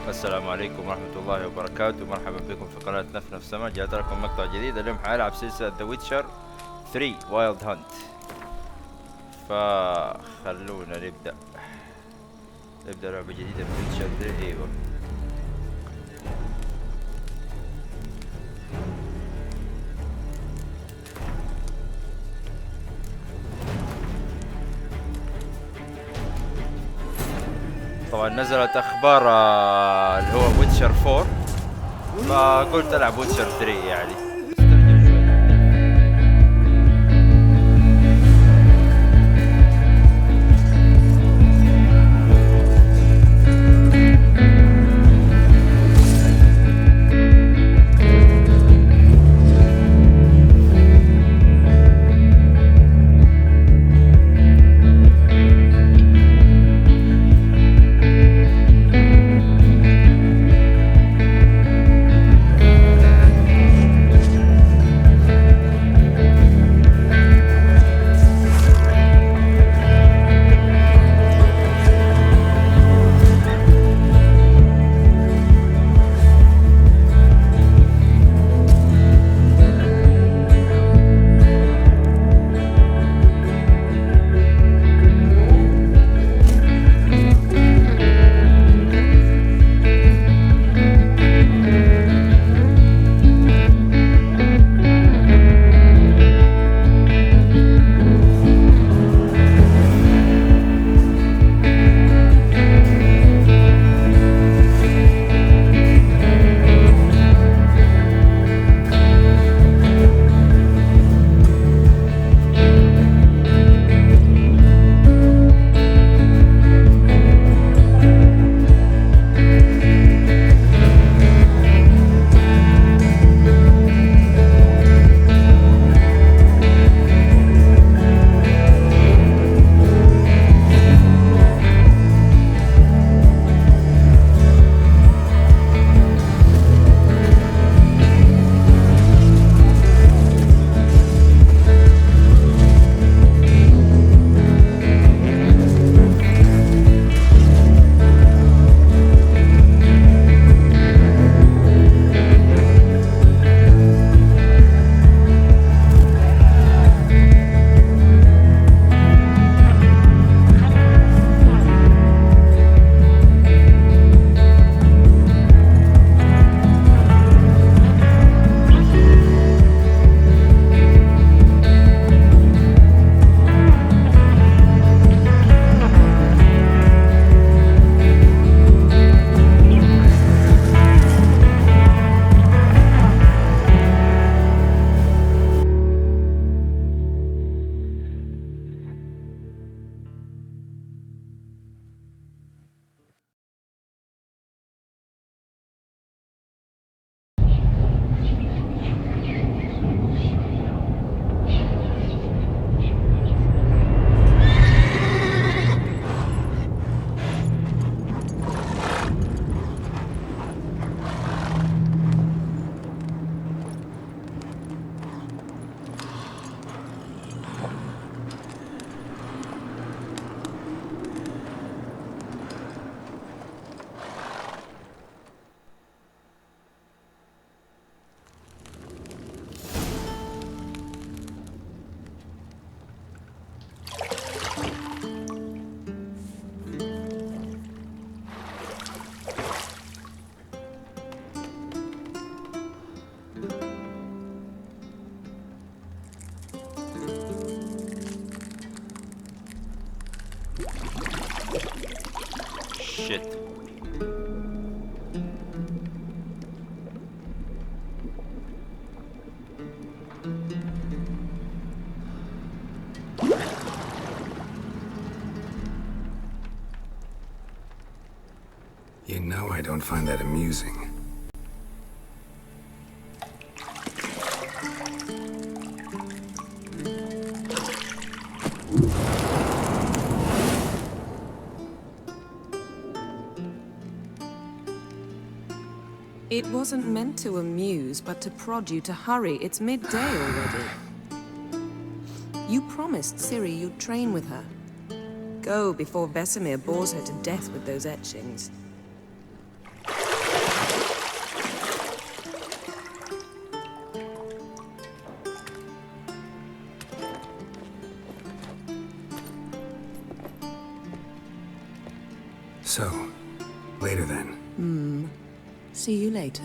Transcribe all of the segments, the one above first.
السلام عليكم ورحمة الله وبركاته. مرحبا بكم في قناة نفنف سما. جاءت لكم مقطع جديد. اليوم حالعب سلسلة ذا ويتشر 3 وايلد هانت. فخلونا نبدأ لعبة جديدة في ويتشر 3. ايوه طبعا نزلت اخبار اللي هو ويتشر 4، فقلت العب ويتشر 3 يعني. Shit. You know I don't find that amusing. It wasn't meant to amuse, but to prod you to hurry. It's midday already. You promised Ciri you'd train with her. Go before Vesemir bores her to death with those etchings. So, later then. See you later.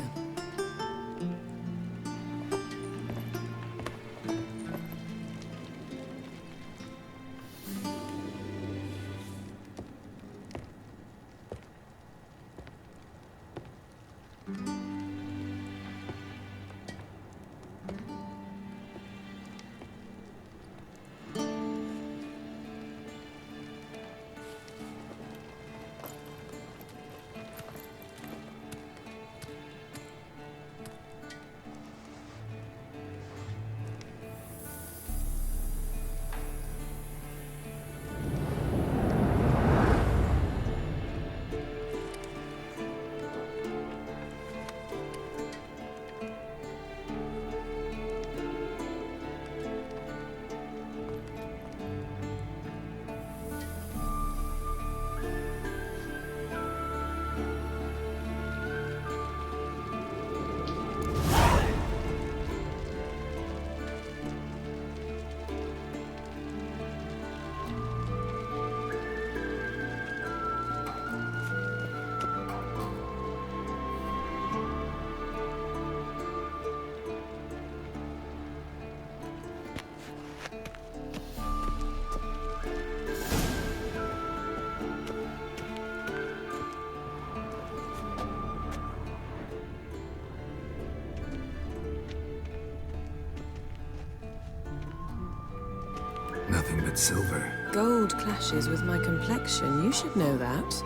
Nothing but silver. Gold clashes with my complexion. You should know that.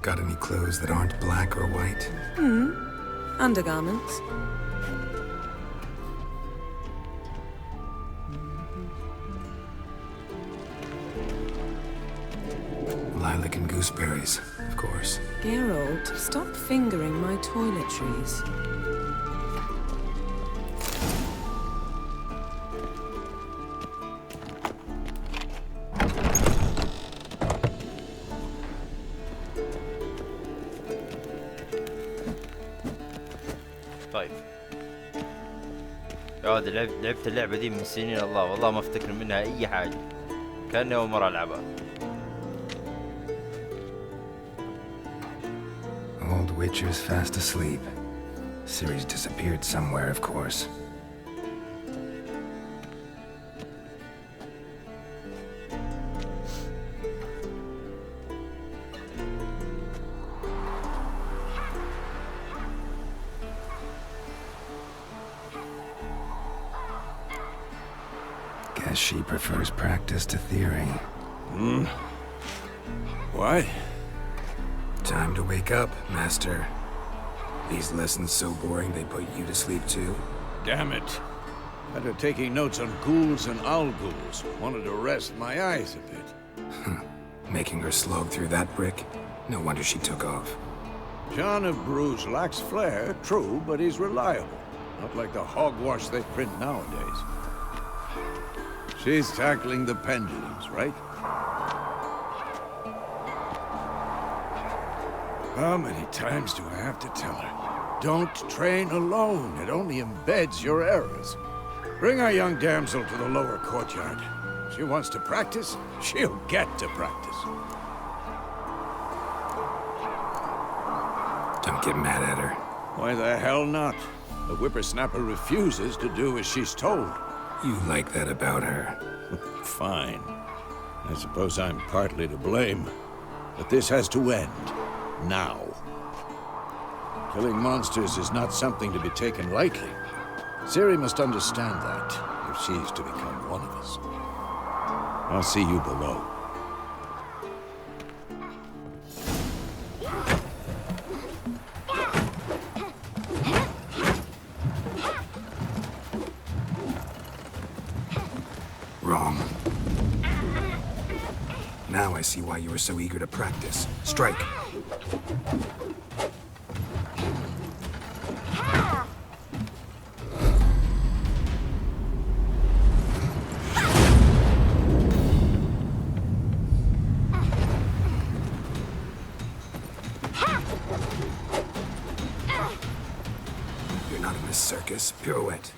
Got any clothes that aren't black or white? Undergarments. Lilac and gooseberries, of course. Geralt, stop fingering my toiletries. طيب يا ولد لعبت اللعبة دي من سنين، الله والله ما افتكر منها اي حاجة، كأني اول مرة العبها. Old Witcher's fast asleep. Ciri's disappeared somewhere, of course. Guess she prefers practice to theory. Why? Time to wake up, Master. These lessons so boring they put you to sleep too? Damn it. After taking notes on ghouls and owl-ghouls, wanted to rest my eyes a bit. Making her slog through that brick? No wonder she took off. John of Bruges lacks flair, true, but he's reliable. Not like the hogwash they print nowadays. She's tackling the pendulums, right? How many times do I have to tell her? Don't train alone. It only embeds your errors. Bring our young damsel to the lower courtyard. She wants to practice, she'll get to practice. Don't get mad at her. Why the hell not? The whippersnapper refuses to do as she's told. You like that about her. Fine. I suppose I'm partly to blame. But this has to end. Now. Killing monsters is not something to be taken lightly. Ciri must understand that, if she's to become one of us. I'll see you below. Wrong. Now I see why you were so eager to practice. Strike. You're not in this circus. Pirouette.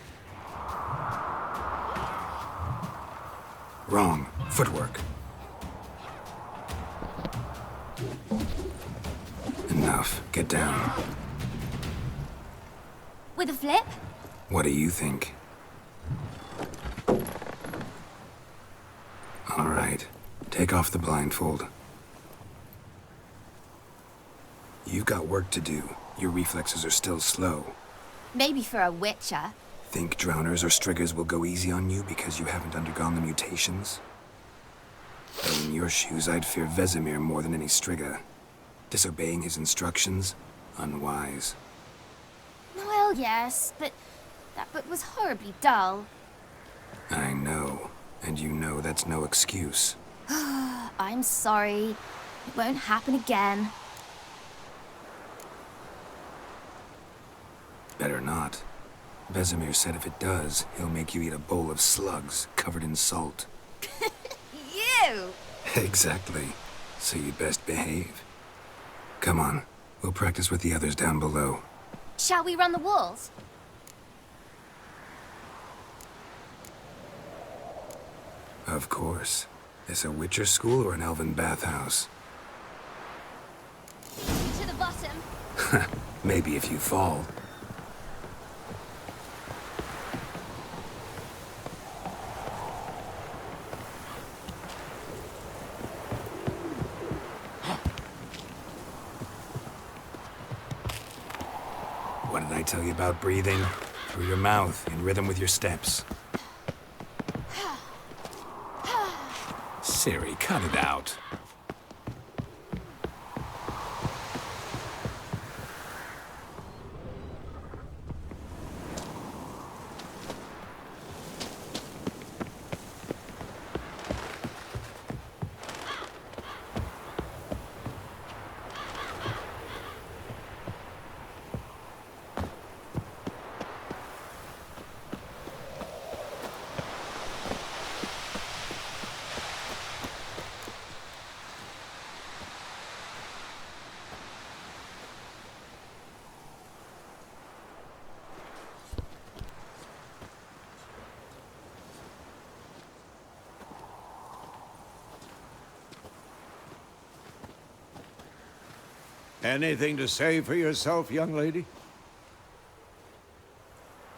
Wrong. Footwork. Enough. Get down. With a flip? What do you think? All right. Take off the blindfold. You've got work to do. Your reflexes are still slow. Maybe for a witcher. Think drowners or striggers will go easy on you because you haven't undergone the mutations? Though in your shoes, I'd fear Vesemir more than any strigger. Disobeying his instructions? Unwise. Well, yes, but that book was horribly dull. I know. And you know that's no excuse. I'm sorry. It won't happen again. Better not. Vesemir said if it does, he'll make you eat a bowl of slugs covered in salt. You! Exactly. So you'd best behave. Come on. We'll practice with the others down below. Shall we run the walls? Of course. This a Witcher school or an elven bathhouse? To the bottom. Maybe if you fall. What did I tell you about breathing? Through your mouth, in rhythm with your steps. Siri, cut it out. Anything to say for yourself, young lady?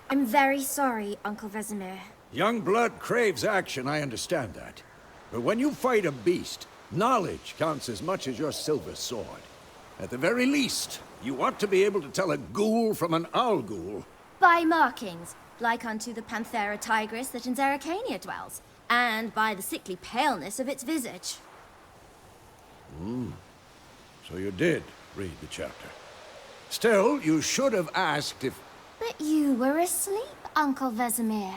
I'm very sorry, Uncle Vesemir. Young blood craves action, I understand that. But when you fight a beast, knowledge counts as much as your silver sword. At the very least, you ought to be able to tell a ghoul from an owl ghoul. By markings, like unto the Panthera tigris that in Zeracania dwells, and by the sickly paleness of its visage. So you did read the chapter. Still, you should have asked if... But you were asleep, Uncle Vesemir.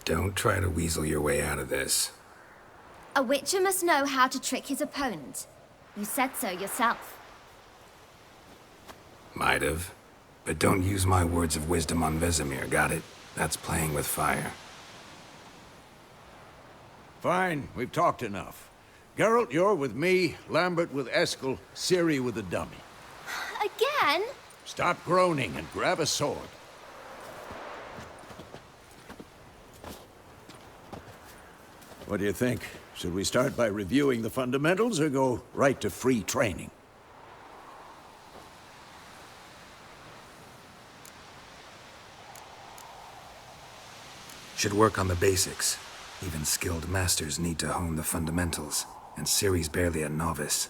Don't try to weasel your way out of this. A witcher must know how to trick his opponent. You said so yourself. Might have. But don't use my words of wisdom on Vesemir, got it? That's playing with fire. Fine, we've talked enough. Geralt, you're with me, Lambert with Eskel, Ciri with the dummy. Again? Stop groaning and grab a sword. What do you think? Should we start by reviewing the fundamentals or go right to free training? Should work on the basics. Even skilled masters need to hone the fundamentals, and Ciri's barely a novice.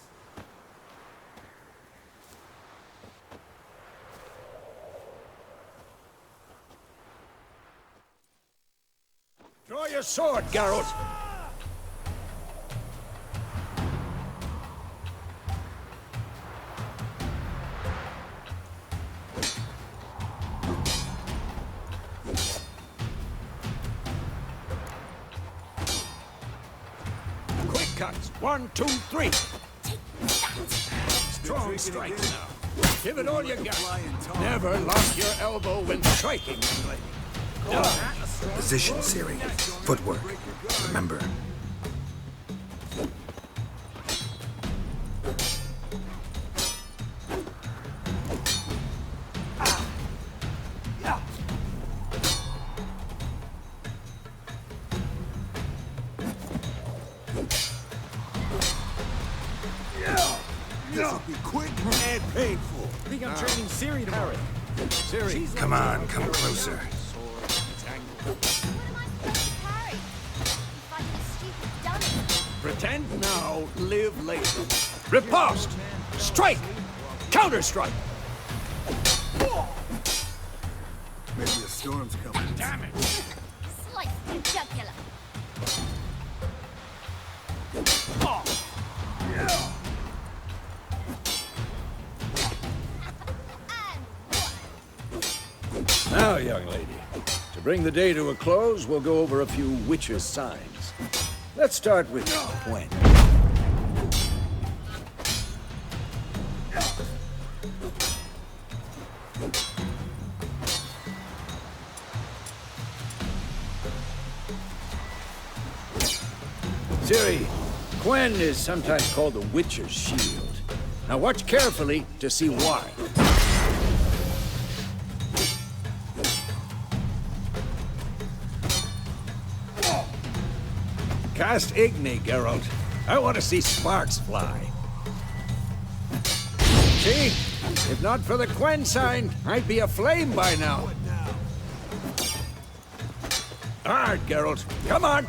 Draw your sword, Geralt! Quick cuts! 1, 2, 3! Strong strikes now. Give it all you got. Never lock your elbow when striking, young lady. Position, Ciri. Footwork. Remember. quick and painful. I think I'm training Siri tomorrow. Siri, Come on, come closer. What am I supposed to carry? You fighting a stupid dummy. pretend now, live later. Riposte! Strike! Counter-strike! Maybe a storm's coming. Damn it! Slice the jugular. Now, young lady, to bring the day to a close, we'll go over a few witches' signs. Let's start with Gwen. Siri, Gwen is sometimes called the Witcher's Shield. Now watch carefully to see why. Cast Igni, Geralt. I want to see sparks fly. See? If not for the Gwen sign, I'd be aflame by now. Hard, Geralt. Come on!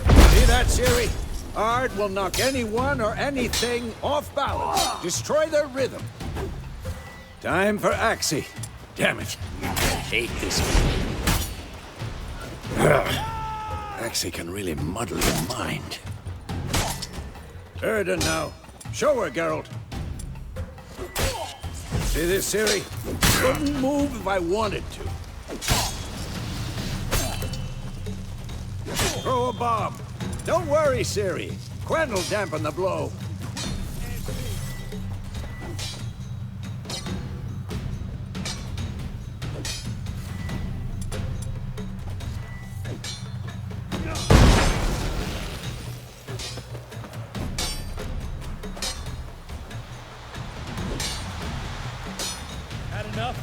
See that, Siri? Ard will knock anyone or anything off balance. Destroy their rhythm. Time for Axie. Damn it. I hate this game. Axie can really muddle your mind. Erden now. Show her, Geralt. See this, Siri? Couldn't move if I wanted to. Throw a bomb. Don't worry, Siri. Gwen will dampen the blow. Had enough?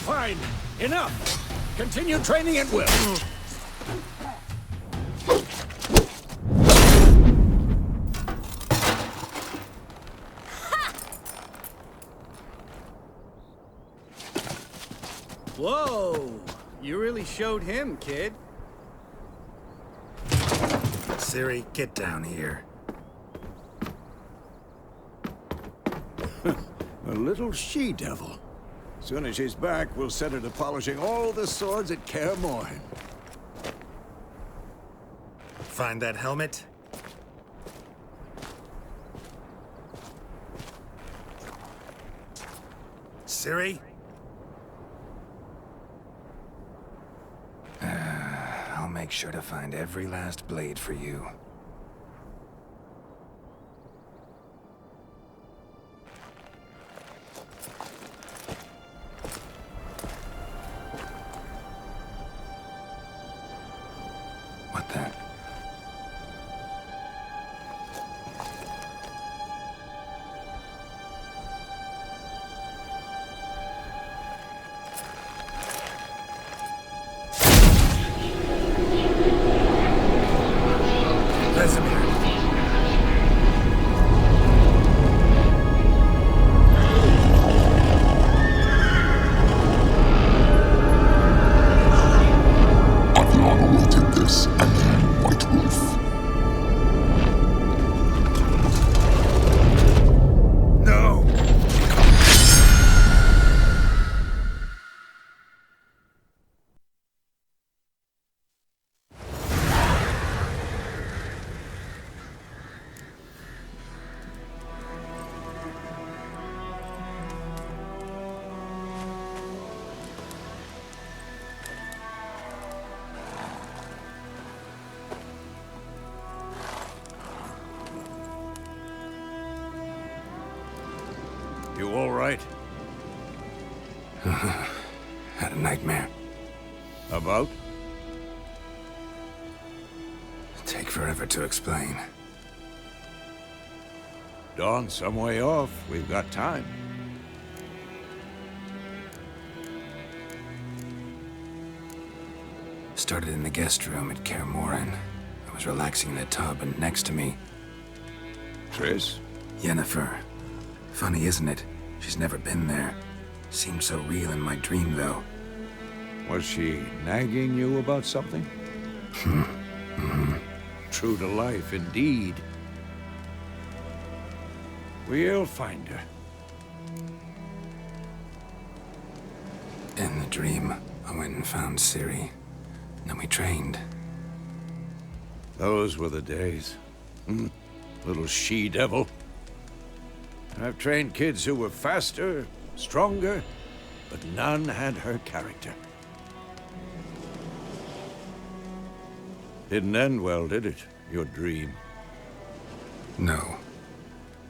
Fine. Enough. Continue training at will. Whoa! You really showed him, kid. Siri, get down here. A little she-devil. Soon as she's back, we'll set her to polishing all the swords at Kaer Morhen. Find that helmet? Siri? I'll make sure to find every last blade for you. What the? You all right? Had a nightmare. About? Take forever to explain. Dawn's some way off. We've got time. Started in the guest room at Kaer Morhen. I was relaxing in a tub, and next to me, Triss? Yennefer. Funny, isn't it? She's never been there. Seemed so real in my dream, though. Was she nagging you about something? True to life, indeed. We'll find her. In the dream, I went and found Ciri. Then we trained. Those were the days. Little she-devil. I've trained kids who were faster, stronger, but none had her character. Didn't end well, did it? Your dream? No.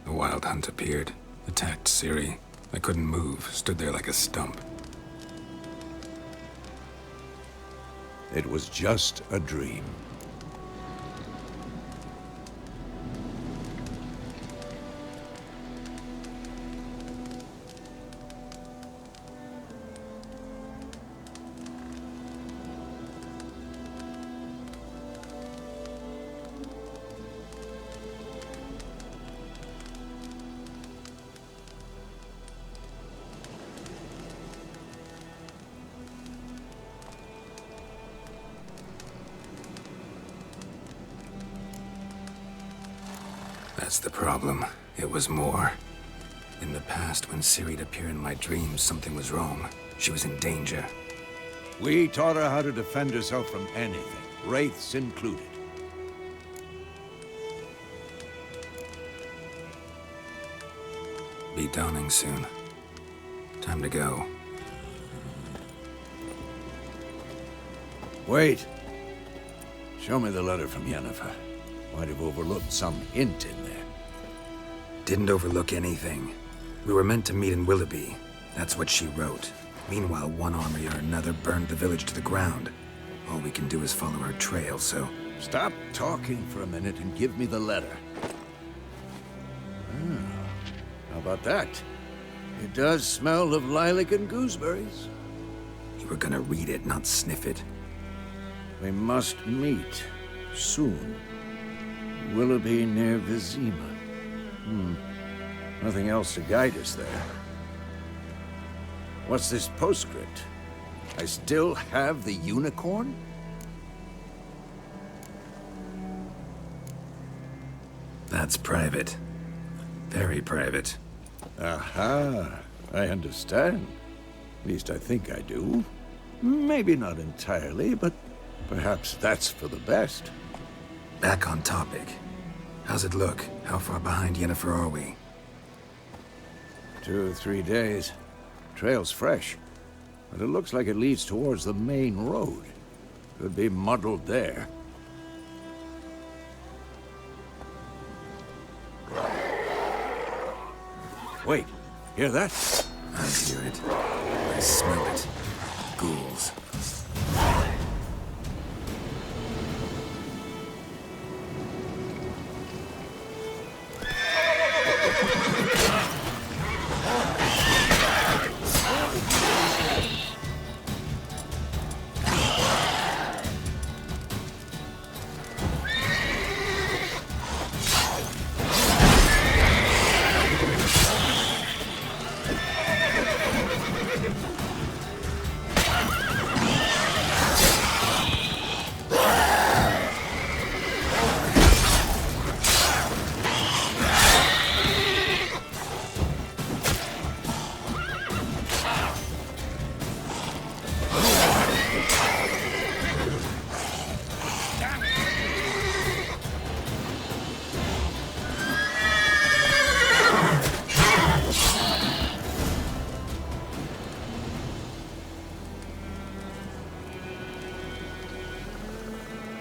The Wild Hunt appeared, attacked Ciri. I couldn't move, stood there like a stump. It was just a dream. That's the problem. It was more. In the past, when Ciri'd appear in my dreams, something was wrong. She was in danger. We taught her how to defend herself from anything, wraiths included. Be dawning soon. Time to go. Wait. Show me the letter from Yennefer. Might have overlooked some hint in there. Didn't overlook anything. We were meant to meet in Willoughby. That's what she wrote. Meanwhile, one army or another burned the village to the ground. All we can do is follow her trail, so... Stop talking for a minute and give me the letter. How about that? It does smell of lilac and gooseberries. You were gonna read it, not sniff it. We must meet soon. Willoughby near Vizima. Nothing else to guide us there. What's this postscript? I still have the unicorn? That's private. Very private. Aha, I understand. At least I think I do. Maybe not entirely, but perhaps that's for the best. Back on topic. How's it look? How far behind Yennefer are we? 2 or 3 days. Trail's fresh, but it looks like it leads towards the main road. Could be muddled there. Wait, hear that? I hear it. I smell it. Ghouls.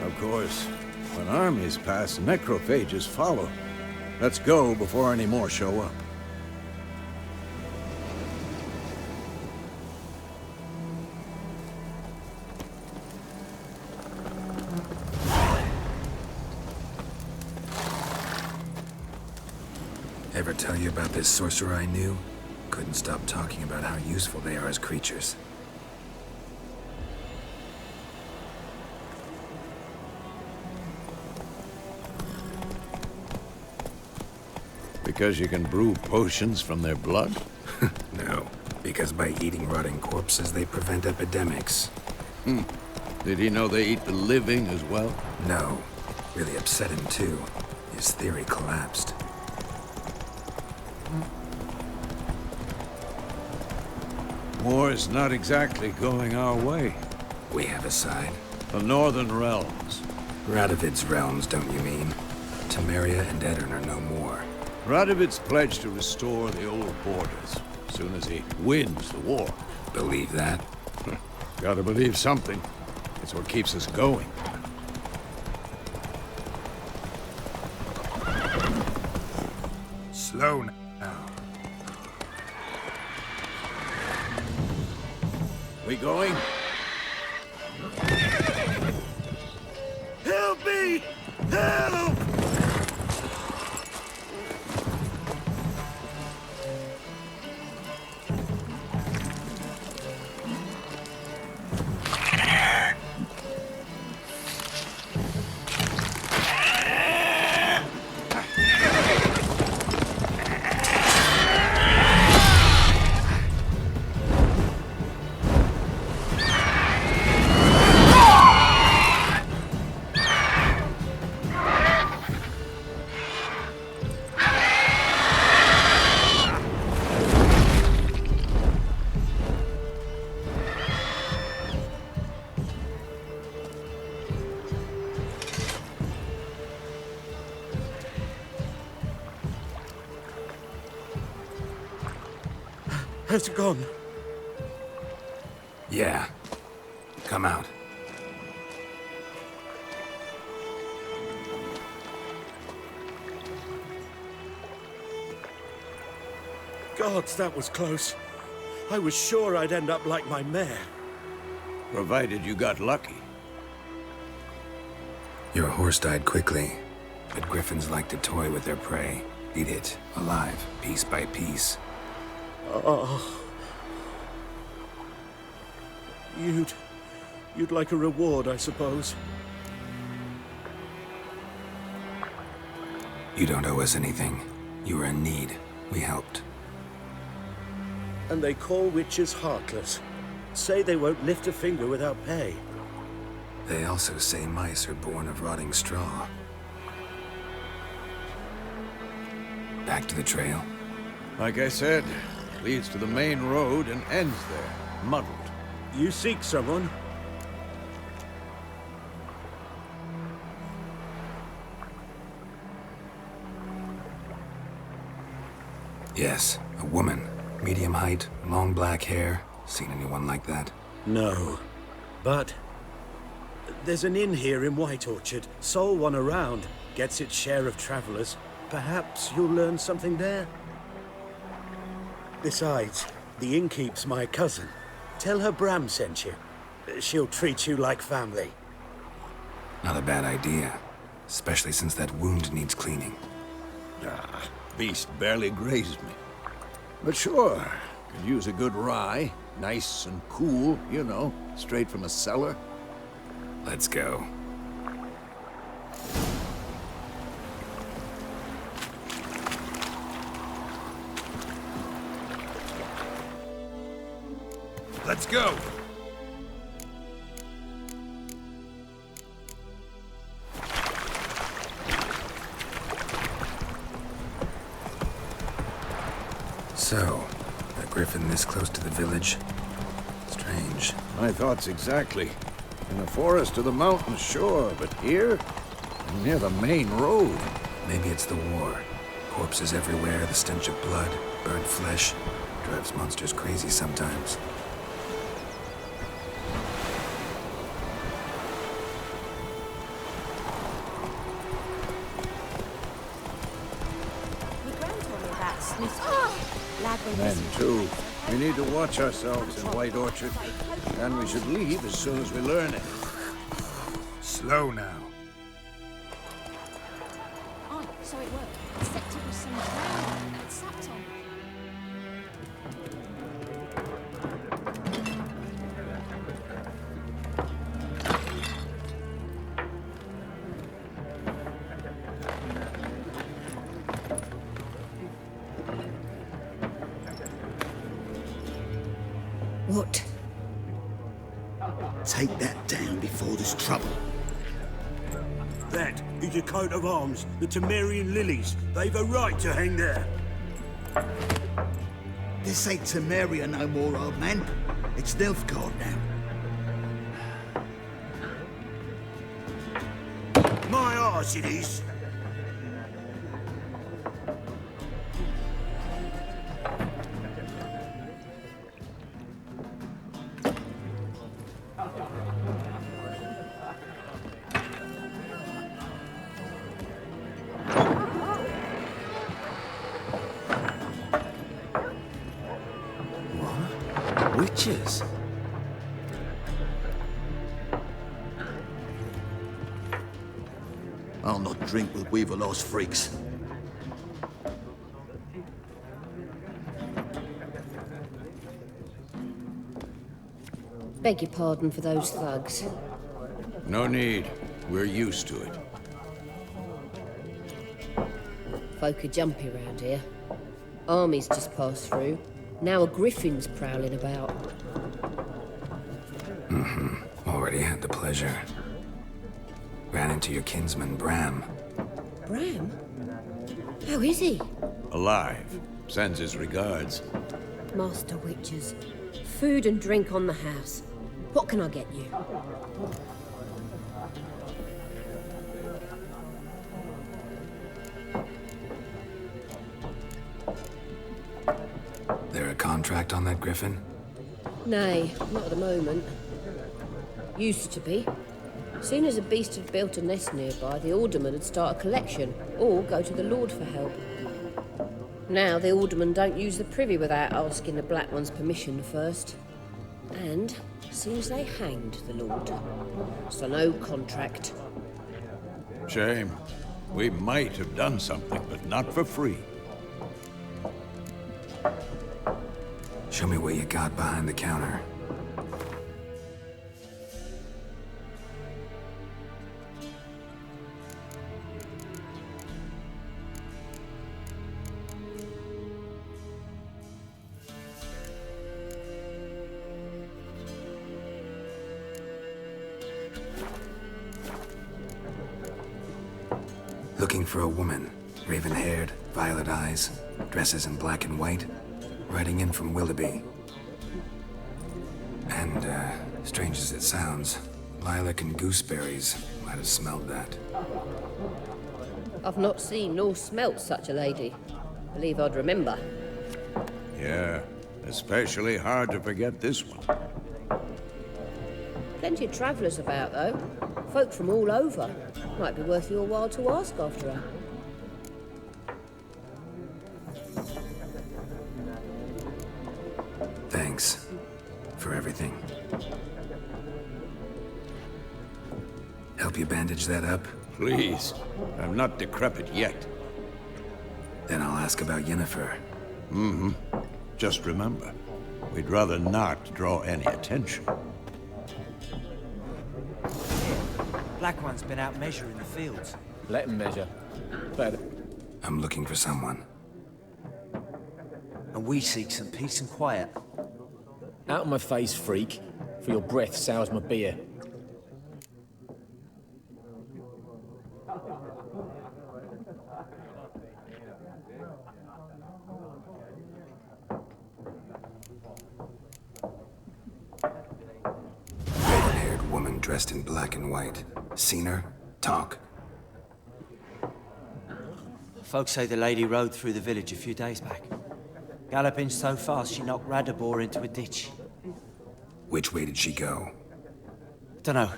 Of course, when armies pass, necrophages follow. Let's go before any more show up. Ever tell you about this sorcerer I knew? Couldn't stop talking about how useful they are as creatures. Because you can brew potions from their blood? No, because by eating rotting corpses, they prevent epidemics. Did he know they eat the living as well? No. Really upset him, too. His theory collapsed. War's not exactly going our way. We have a side. The Northern Realms. Radovid's realms, don't you mean? Temeria and Edirn are no more. Radovid's pledged to restore the old borders as soon as he wins the war. Believe that? Gotta believe something. It's what keeps us going. Slow now. We going? Help me! Help! Has it gone? Yeah. Come out. Gods, that was close. I was sure I'd end up like my mare. Provided you got lucky. Your horse died quickly, but griffins like to toy with their prey. Eat it, alive, piece by piece. Oh. You'd like a reward, I suppose. You don't owe us anything. You were in need. We helped. And they call witches heartless. Say they won't lift a finger without pay. They also say mice are born of rotting straw. Back to the trail. Like I said, leads to the main road and ends there, muddled. You seek someone? Yes, a woman. Medium height, long black hair. Seen anyone like that? No. But there's an inn here in White Orchard. Sole one around. Gets its share of travelers. Perhaps you'll learn something there? Besides, the innkeep's my cousin. Tell her Bram sent you. She'll treat you like family. Not a bad idea. Especially since that wound needs cleaning. Ah, beast barely grazed me. But sure, could use a good rye. Nice and cool, you know, straight from a cellar. Let's go. Let's go! So, a griffin this close to the village? Strange. My thoughts exactly. In the forest or the mountains, sure, but here? Near the main road. Maybe it's the war. Corpses everywhere, the stench of blood, burnt flesh. Drives monsters crazy sometimes. Men, too. We need to watch ourselves in White Orchard. And we should leave as soon as we learn it. Slow now. Oh, so it worked. except it was some ground that sat on. What? Take that down before there's trouble. That is a coat of arms, the Temerian lilies. They've a right to hang there. This ain't Temeria no more, old man. It's Nilfgaard now. My arse it is. Witches? I'll not drink with Weaverlaw's freaks. Beg your pardon for those thugs. No need. We're used to it. Folk are jumpy round here. Armies just passed through. Now a griffin's prowling about. Already had the pleasure. Ran into your kinsman, Bram. Bram? How is he? Alive. Sends his regards. Master Witches. Food and drink on the house. What can I get you? There a contract on that griffin? Nay, not at the moment. Used to be. Soon as a beast had built a nest nearby, the alderman would start a collection, or go to the Lord for help. Now the aldermen don't use the privy without asking the Black One's permission first. And seems they hanged the Lord. So no contract. Shame. We might have done something, but not for free. Show me what you got behind the counter. Looking for a woman. Raven-haired, violet eyes, dresses in black and white. Riding in from Willoughby. And, strange as it sounds, lilac and gooseberries might have smelled that. I've not seen nor smelt such a lady. Believe I'd remember. Yeah, especially hard to forget this one. Plenty of travellers about, though. Folk from all over. Might be worth your while to ask after her. Thanks for everything. Help you bandage that up? Please. I'm not decrepit yet. Then I'll ask about Yennefer. Just remember, we'd rather not draw any attention. Black One's been out measuring the fields. Let him measure. Better. I'm looking for someone. And we seek some peace and quiet. Out of my face, freak. For your breath sours my beer. Red-haired woman dressed in black and white. Seen her? Talk. Folks say the lady rode through the village a few days back. Galloping so fast she knocked Radabor into a ditch. Which way did she go? Dunno.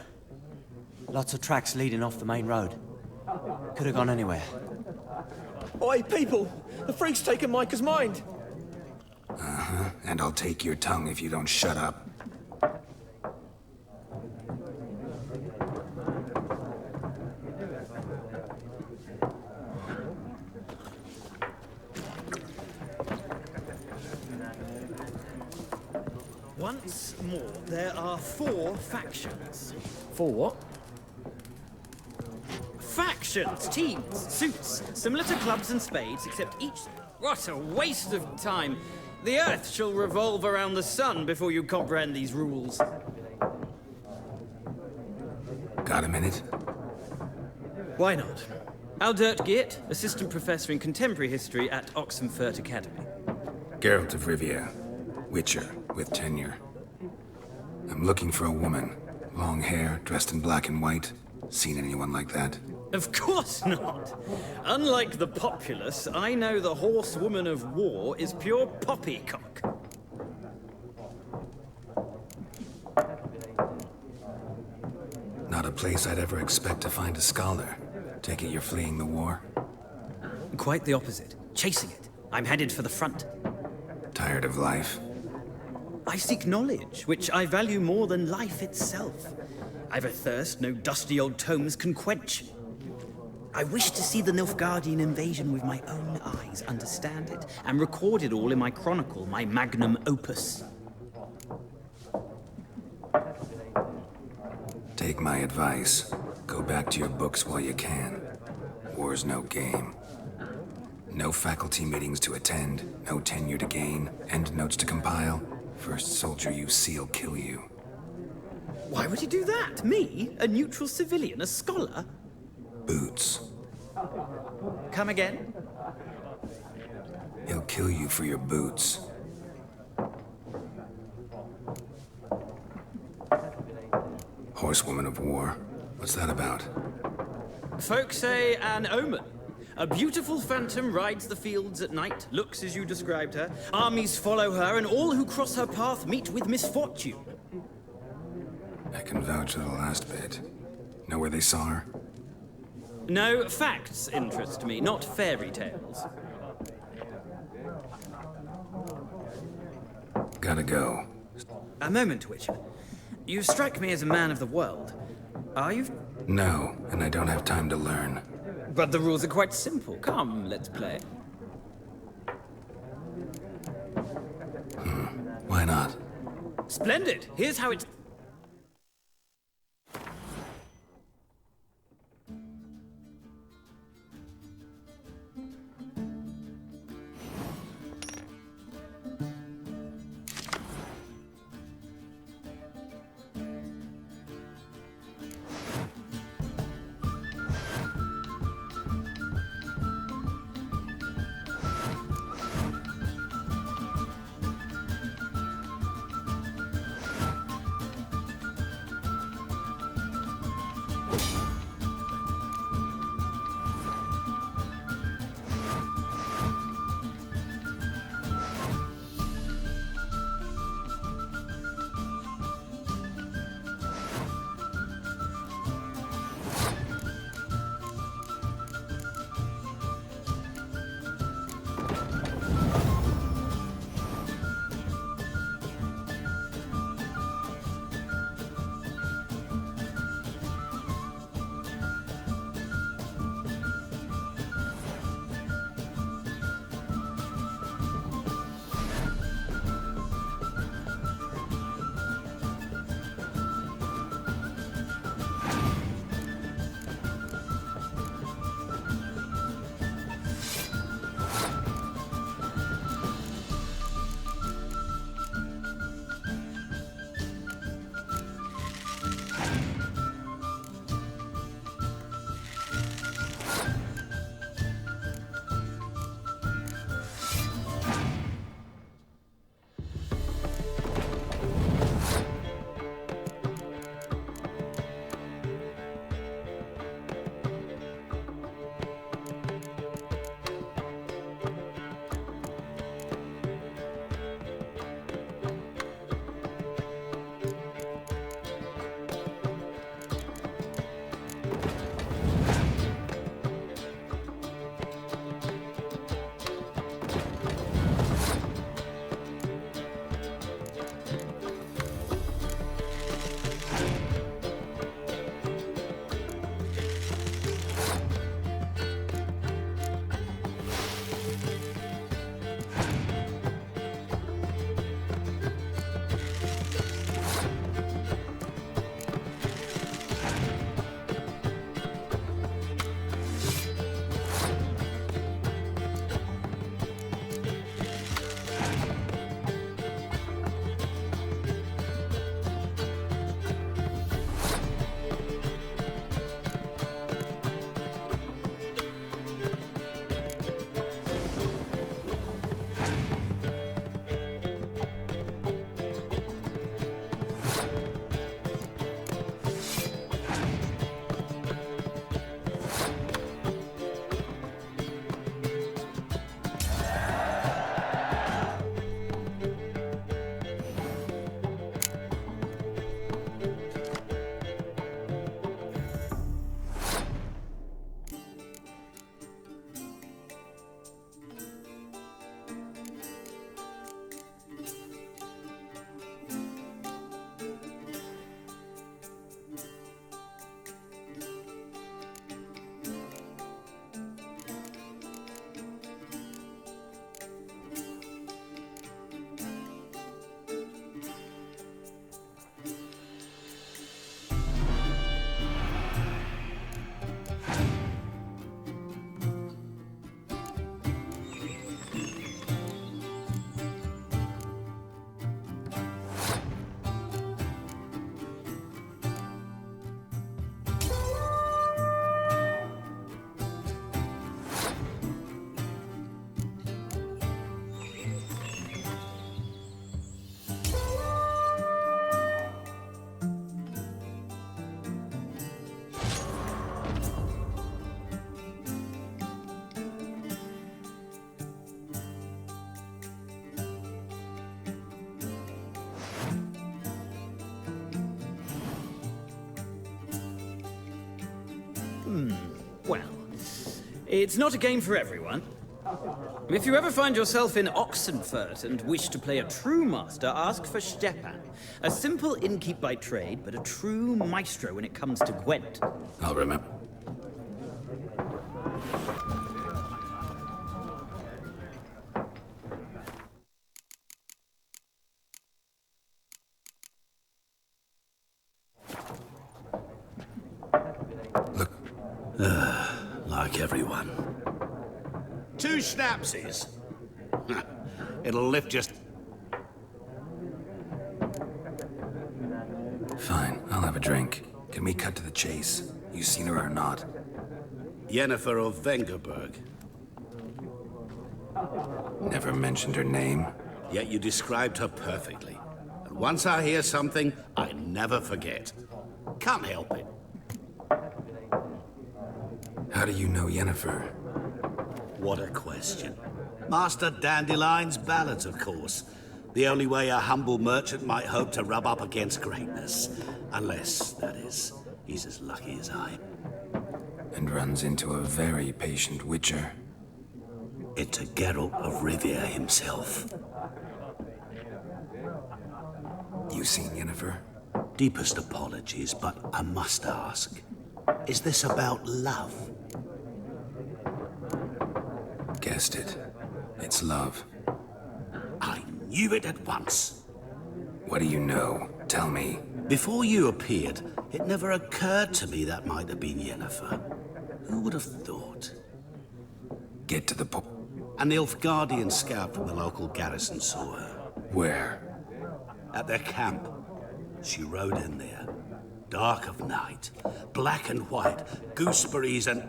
Lots of tracks leading off the main road. Could have gone anywhere. Oi, people! The freak's taken Micah's mind! And I'll take your tongue if you don't shut up. more, there are 4 factions. 4 what? Factions, teams, suits, similar to clubs and spades, except each... What a waste of time! The Earth shall revolve around the sun before you comprehend these rules. Got a minute? Why not? Aldert Geert, Assistant Professor in Contemporary History at Oxenfurt Academy. Geralt of Rivia, Witcher, with tenure. I'm looking for a woman. Long hair, dressed in black and white. Seen anyone like that? Of course not! Unlike the populace, I know the horsewoman of war is pure poppycock. Not a place I'd ever expect to find a scholar. Take it you're fleeing the war? Quite the opposite. Chasing it. I'm headed for the front. Tired of life? I seek knowledge, which I value more than life itself. I've a thirst no dusty old tomes can quench. I wish to see the Nilfgaardian invasion with my own eyes, understand it, and record it all in my chronicle, my magnum opus. Take my advice. Go back to your books while you can. War's no game. No faculty meetings to attend, no tenure to gain, end notes to compile. First soldier you see'll kill you. Why would he do that? Me? A neutral civilian? A scholar? Boots. Come again? He'll kill you for your boots. Horsewoman of war. What's that about? Folk say an omen. A beautiful phantom rides the fields at night, looks as you described her. Armies follow her, and all who cross her path meet with misfortune. I can vouch for the last bit. Know where they saw her? No, facts interest me, not fairy tales. Gotta go. A moment, Witcher. You strike me as a man of the world. Are you? No, and I don't have time to learn. But the rules are quite simple. Come, let's play. Why not? Splendid! Here's how it's... Well, it's not a game for everyone. If you ever find yourself in Oxenfurt and wish to play a true master, ask for Stepan. A simple innkeep by trade, but a true maestro when it comes to Gwent. I'll remember. Look. Like everyone. 2 schnapsies. It'll lift just... Fine, I'll have a drink. Can we cut to the chase? You seen her or not? Yennefer of Vengerberg. Never mentioned her name. Yet you described her perfectly. And once I hear something, I never forget. Can't help it. How do you know Yennefer? What a question. Master Dandelion's ballads, of course. The only way a humble merchant might hope to rub up against greatness. Unless, that is, he's as lucky as I. And runs into a very patient witcher. Into Geralt of Rivia himself. You seen Yennefer? Deepest apologies, but I must ask. Is this about love? Guessed it. It's love. I knew it at once. What do you know? Tell me. Before you appeared, it never occurred to me that might have been Yennefer. Who would have thought? Get to the point. An Nilfgaardian scout from the local garrison saw her. Where? At their camp. She rode in there. Dark of night. Black and white. Gooseberries and...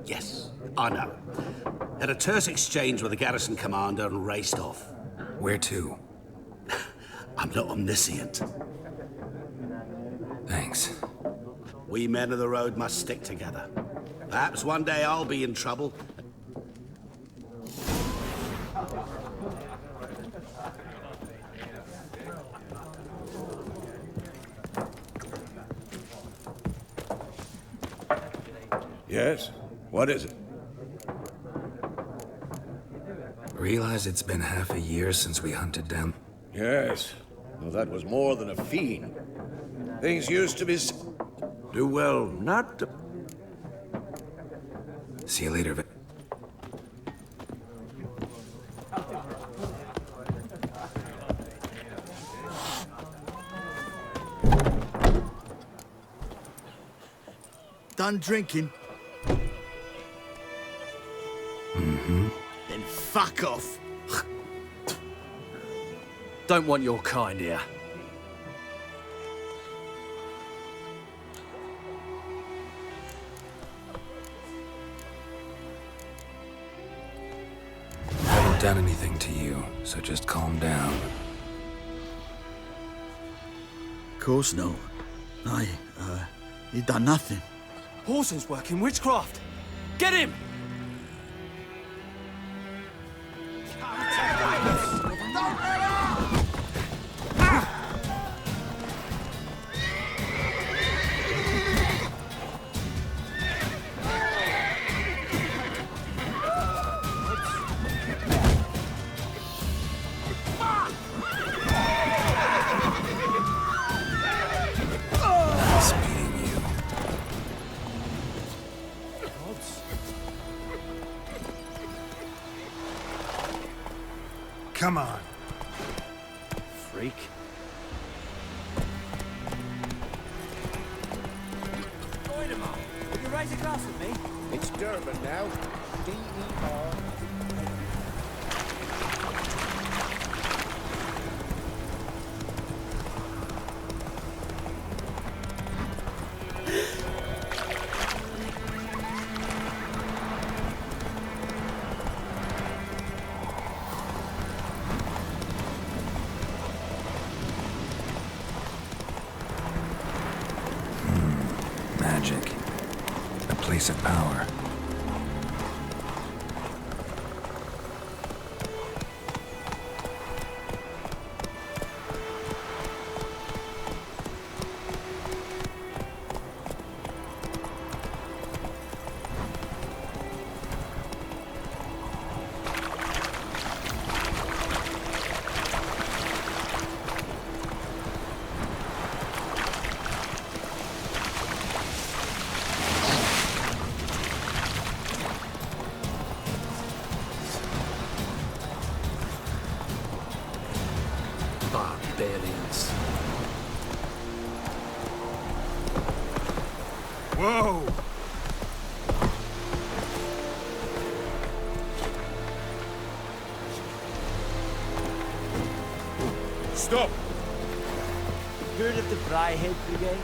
Yes, I know. Had a terse exchange with the garrison commander and raced off. Where to? I'm not omniscient. Thanks. We men of the road must stick together. Perhaps one day I'll be in trouble. Yes? What is it? Realize it's been half a year since we hunted down... Yes. Well, that was more than a fiend. Things used to be... Do well not to... See you later, Done drinking? Mm-hmm. Then fuck off. Don't want your kind here. I haven't done anything to you, so just calm down. Of course no. You done nothing. Horson's working witchcraft. Get him! Nice meeting you. Come on. Freak. You raise a glass with me? It's Durban now. D-E-R... Magic. A place of power. Whoa! Stop! Heard of the Bryhead Brigade?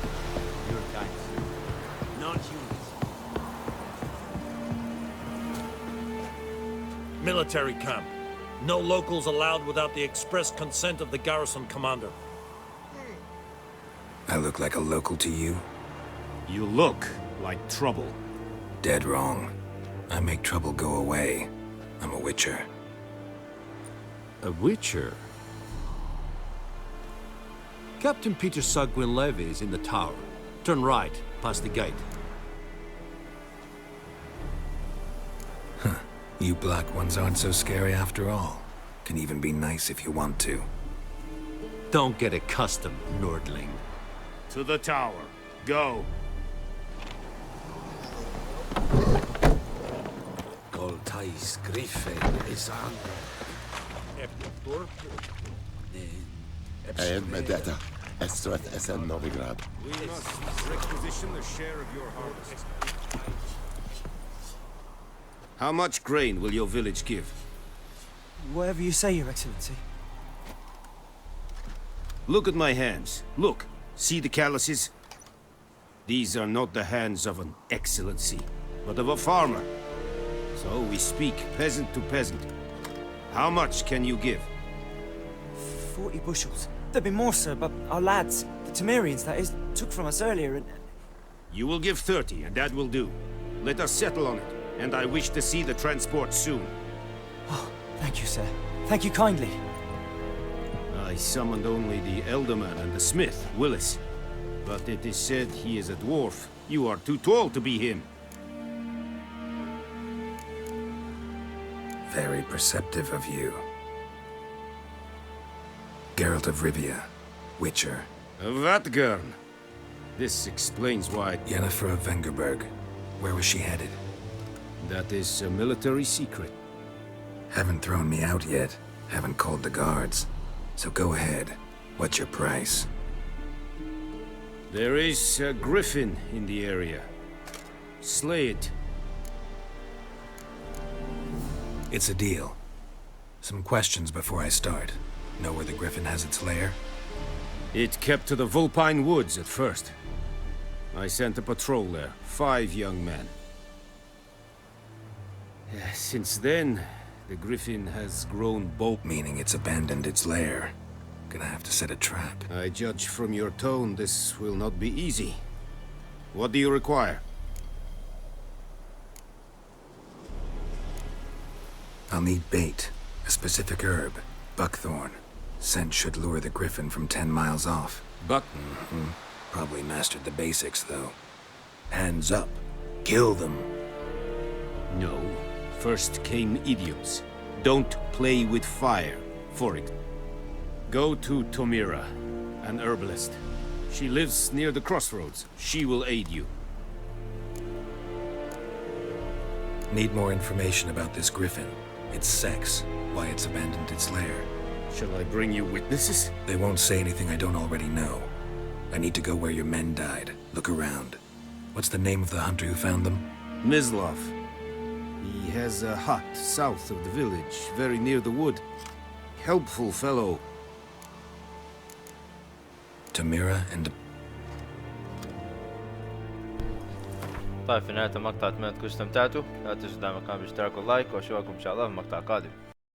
Your kind. Non-humans. Military camp. No locals allowed without the express consent of the garrison commander. I look like a local to you? You look like trouble. Dead wrong. I make trouble go away. I'm a witcher. A witcher? Captain Peter Sagwin Levy is in the tower. Turn right, past the gate. Huh. You black ones aren't so scary after all. Can even be nice if you want to. Don't get accustomed, Nordling. To the tower. Go. Goltais Griffin is Medeta, Estrat SN Novigrad. We must requisition the share of your harvest. How much grain will your village give? Whatever you say, Your Excellency. Look at my hands. Look. See the calluses? These are not the hands of an excellency, but of a farmer. So we speak peasant to peasant. How much can you give? 40 bushels. There'd be more, sir, but our lads, the Temerians, that is, took from us earlier and... You will give 30, and that will do. Let us settle on it, and I wish to see the transport soon. Oh, thank you, sir. Thank you kindly. I summoned only the Elderman and the smith, Willis. But it is said he is a dwarf. You are too tall to be him. Very perceptive of you. Geralt of Rivia, Witcher. Vatgern. This explains why... Yennefer of Vengerberg. Where was she headed? That is a military secret. Haven't thrown me out yet. Haven't called the guards. So go ahead. What's your price? There is a griffin in the area. Slay it. It's a deal. Some questions before I start. Know where the griffin has its lair? It kept to the Vulpine Woods at first. I sent a patrol there, 5 young men. Since then, the griffin has grown bold. Meaning it's abandoned its lair. Gonna have to set a trap. I judge from your tone this will not be easy. What do you require? I'll need bait. A specific herb. Buckthorn. Scent should lure the griffin from 10 miles off. Probably mastered the basics, though. Hands up. Kill them. No. First came idioms. Don't play with fire. For it. Go to Tomira, an herbalist. She lives near the crossroads. She will aid you. Need more information about this griffin. Its sex. Why it's abandoned its lair. Shall I bring you witnesses? They won't say anything I don't already know. I need to go where your men died. Look around. What's the name of the hunter who found them? Mislov. He has a hut south of the village, very near the wood. Helpful fellow. Tomira and... طيب في نهاية المقطع أتمنى تكونوا استمتعتوا. لا تنسوا دعم القناة بالاشتراك واللايك، وأشوفكم إن شاء الله في مقطع قادم.